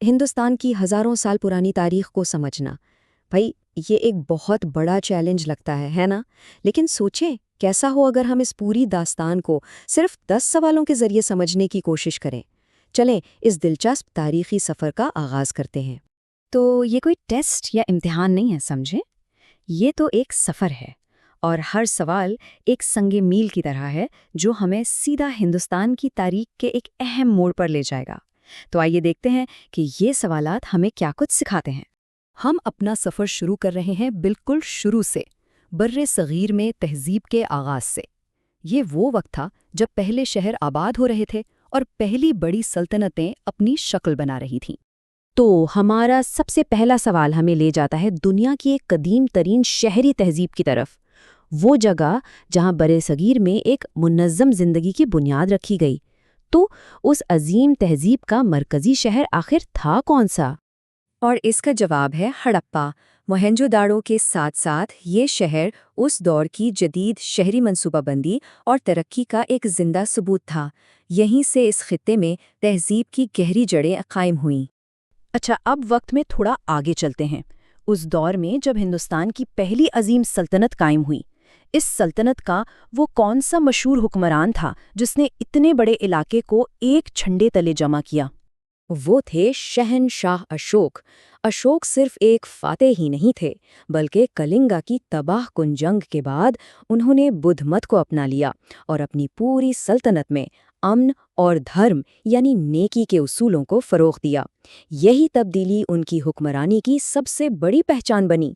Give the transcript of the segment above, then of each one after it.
ہندوستان کی ہزاروں سال پرانی تاریخ کو سمجھنا، بھائی یہ ایک بہت بڑا چیلنج لگتا ہے نا؟ لیکن سوچیں کیسا ہو اگر ہم اس پوری داستان کو صرف 10 سوالوں کے ذریعے سمجھنے کی کوشش کریں۔ چلیں اس دلچسپ تاریخی سفر کا آغاز کرتے ہیں۔ تو یہ کوئی ٹیسٹ یا امتحان نہیں ہے، سمجھیں؟ یہ تو ایک سفر ہے، اور ہر سوال ایک سنگ میل کی طرح ہے جو ہمیں سیدھا ہندوستان کی تاریخ کے ایک اہم موڑ پر لے جائے گا۔ تو آئیے دیکھتے ہیں کہ یہ سوالات ہمیں کیا کچھ سکھاتے ہیں۔ ہم اپنا سفر شروع کر رہے ہیں بالکل شروع سے، بر صغیر میں تہذیب کے آغاز سے۔ یہ وہ وقت تھا جب پہلے شہر آباد ہو رہے تھے اور پہلی بڑی سلطنتیں اپنی شکل بنا رہی تھیں۔ تو ہمارا سب سے پہلا سوال ہمیں لے جاتا ہے دنیا کی ایک قدیم ترین شہری تہذیب کی طرف، وہ جگہ جہاں برصغیر میں ایک منظم زندگی کی بنیاد رکھی گئی۔ تو اس عظیم تہذیب کا مرکزی شہر آخر تھا کون سا؟ اور اس کا جواب ہے ہڑپا۔ موہنجو داڑو کے ساتھ ساتھ یہ شہر اس دور کی جدید شہری منصوبہ بندی اور ترقی کا ایک زندہ ثبوت تھا۔ یہیں سے اس خطے میں تہذیب کی گہری جڑیں قائم ہوئیں۔ اچھا، اب وقت میں تھوڑا آگے چلتے ہیں، اس دور میں جب ہندوستان کی پہلی عظیم سلطنت قائم ہوئی۔ اس سلطنت کا وہ کون سا مشہور حکمران تھا جس نے اتنے بڑے علاقے کو ایک جھنڈے تلے جمع کیا؟ وہ تھے شہنشاہ اشوک۔ اشوک صرف ایک فاتح ہی نہیں تھے، بلکہ کلنگا کی تباہ کن جنگ کے بعد انہوں نے بدھ مت کو اپنا لیا اور اپنی پوری سلطنت میں امن اور دھرم یعنی نیکی کے اصولوں کو فروغ دیا۔ یہی تبدیلی ان کی حکمرانی کی سب سے بڑی پہچان بنی۔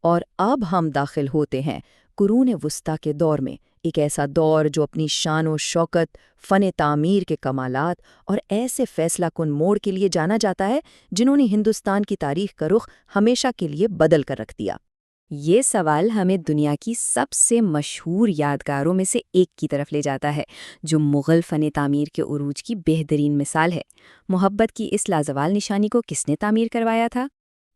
اور اب ہم داخل ہوتے ہیں قرون وسطیٰ کے دور میں، ایک ایسا دور جو اپنی شان و شوکت، فن تعمیر کے کمالات اور ایسے فیصلہ کن موڑ کے لیے جانا جاتا ہے جنہوں نے ہندوستان کی تاریخ کا رخ ہمیشہ کے لیے بدل کر رکھ دیا۔ یہ سوال ہمیں دنیا کی سب سے مشہور یادگاروں میں سے ایک کی طرف لے جاتا ہے، جو مغل فن تعمیر کے عروج کی بہترین مثال ہے۔ محبت کی اس لازوال نشانی کو کس نے تعمیر کروایا تھا؟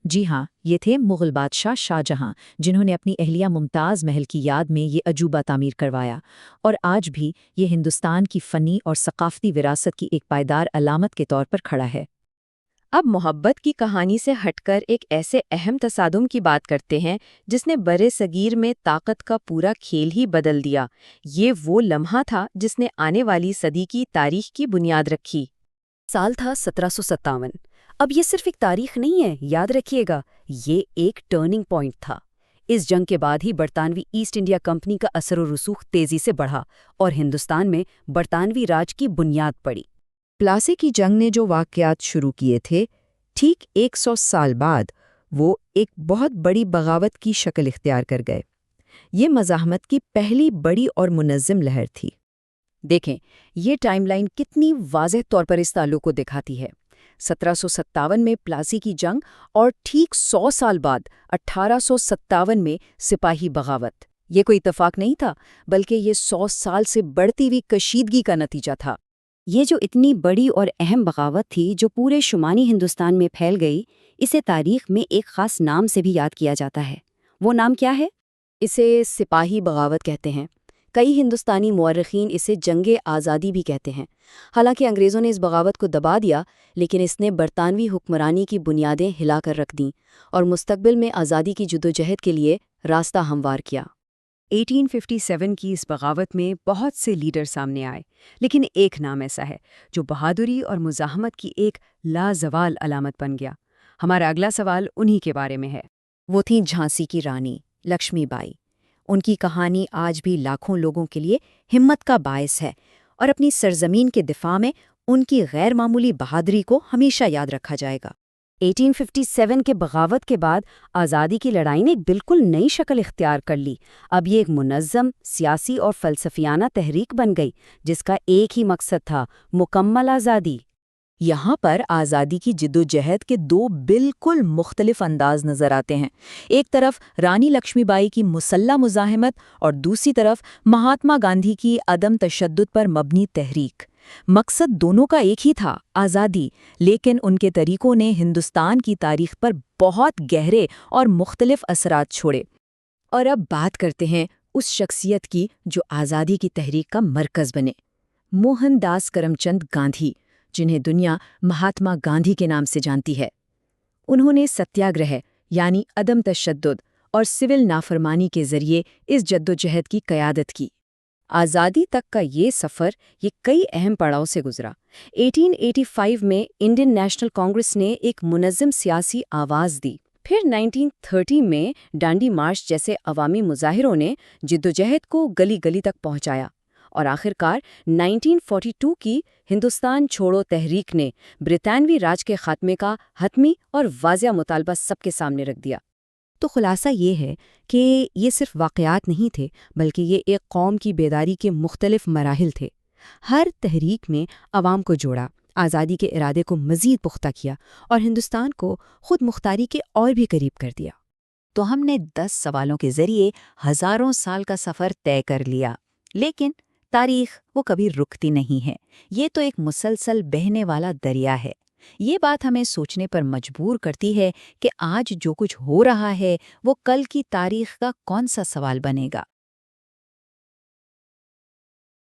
جی ہاں، یہ تھے مغل بادشاہ شاہ جہاں، جنہوں نے اپنی اہلیہ ممتاز محل کی یاد میں یہ عجوبہ تعمیر کروایا، اور آج بھی یہ ہندوستان کی فنی اور ثقافتی وراثت کی ایک پائیدار علامت کے طور پر کھڑا ہے۔ اب محبت کی کہانی سے ہٹ کر ایک ایسے اہم تصادم کی بات کرتے ہیں جس نے برصغیر میں طاقت کا پورا کھیل ہی بدل دیا۔ یہ وہ لمحہ تھا جس نے آنے والی صدی کی تاریخ کی بنیاد رکھی۔ سال تھا 1757۔ اب یہ صرف ایک تاریخ نہیں ہے، یاد رکھیے گا، یہ ایک ٹرننگ پوائنٹ تھا۔ اس جنگ کے بعد ہی برطانوی ایسٹ انڈیا کمپنی کا اثر و رسوخ تیزی سے بڑھا اور ہندوستان میں برطانوی راج کی بنیاد پڑی۔ پلاسے کی جنگ نے جو واقعات شروع کیے تھے، ٹھیک 100 سال بعد وہ ایک بہت بڑی بغاوت کی شکل اختیار کر گئے۔ یہ مزاحمت کی پہلی بڑی اور منظم لہر تھی۔ دیکھیں یہ ٹائم لائن کتنی واضح طور پر اس تعلق کو دکھاتی ہے۔ 1757 میں پلاسی کی جنگ اور ٹھیک 100 سال بعد 1857 میں سپاہی بغاوت۔ یہ کوئی اتفاق نہیں تھا، بلکہ یہ 100 سال سے بڑھتی ہوئی کشیدگی کا نتیجہ تھا۔ یہ جو اتنی بڑی اور اہم بغاوت تھی جو پورے شمالی ہندوستان میں پھیل گئی، اسے تاریخ میں ایک خاص نام سے بھی یاد کیا جاتا ہے۔ وہ نام کیا ہے؟ اسے سپاہی بغاوت کہتے ہیں۔ کئی ہندوستانی مورخین اسے جنگ آزادی بھی کہتے ہیں۔ حالانکہ انگریزوں نے اس بغاوت کو دبا دیا، لیکن اس نے برطانوی حکمرانی کی بنیادیں ہلا کر رکھ دیں اور مستقبل میں آزادی کی جدوجہد کے لیے راستہ ہموار کیا۔ 1857 کی اس بغاوت میں بہت سے لیڈر سامنے آئے، لیکن ایک نام ایسا ہے جو بہادری اور مزاحمت کی ایک لازوال علامت بن گیا۔ ہمارا اگلا سوال انہی کے بارے میں ہے۔ وہ تھیں جھانسی کی رانی لکشمی بائی۔ ان کی کہانی آج بھی لاکھوں لوگوں کے لیے ہمت کا باعث ہے، اور اپنی سرزمین کے دفاع میں ان کی غیر معمولی بہادری کو ہمیشہ یاد رکھا جائے گا۔ 1857 کے بغاوت کے بعد آزادی کی لڑائی نے ایک بالکل نئی شکل اختیار کر لی۔ اب یہ ایک منظم، سیاسی اور فلسفیانہ تحریک بن گئی جس کا ایک ہی مقصد تھا: مکمل آزادی۔ یہاں پر آزادی کی جدوجہد کے دو بالکل مختلف انداز نظر آتے ہیں۔ ایک طرف رانی لکشمی بائی کی مسلح مزاحمت اور دوسری طرف مہاتما گاندھی کی عدم تشدد پر مبنی تحریک۔ مقصد دونوں کا ایک ہی تھا، آزادی، لیکن ان کے طریقوں نے ہندوستان کی تاریخ پر بہت گہرے اور مختلف اثرات چھوڑے۔ اور اب بات کرتے ہیں اس شخصیت کی جو آزادی کی تحریک کا مرکز بنے، موہن داس کرم چند گاندھی، جنہیں دنیا مہاتما گاندھی کے نام سے جانتی ہے۔ انہوں نے ستیاگرہ یعنی عدم تشدد اور سول نافرمانی کے ذریعے اس جدوجہد کی قیادت کی۔ آزادی تک کا یہ سفر کئی اہم پڑاؤ سے گزرا۔ 1885 میں انڈین نیشنل کانگریس نے ایک منظم سیاسی آواز دی۔ پھر 1930 میں ڈانڈی مارچ جیسے عوامی مظاہروں نے جدوجہد کو گلی گلی تک پہنچایا، اور آخرکار 1942 کی ہندوستان چھوڑو تحریک نے برطانوی راج کے خاتمے کا حتمی اور واضح مطالبہ سب کے سامنے رکھ دیا۔ تو خلاصہ یہ ہے کہ یہ صرف واقعات نہیں تھے، بلکہ یہ ایک قوم کی بیداری کے مختلف مراحل تھے۔ ہر تحریک نے عوام کو جوڑا، آزادی کے ارادے کو مزید پختہ کیا اور ہندوستان کو خود مختاری کے اور بھی قریب کر دیا۔ تو ہم نے 10 سوالوں کے ذریعے ہزاروں سال کا سفر طے کر لیا، لیکن تاریخ وہ کبھی رکتی نہیں ہے۔ یہ تو ایک مسلسل بہنے والا دریا ہے۔ یہ بات ہمیں سوچنے پر مجبور کرتی ہے کہ آج جو کچھ ہو رہا ہے وہ کل کی تاریخ کا کون سا سوال بنے گا۔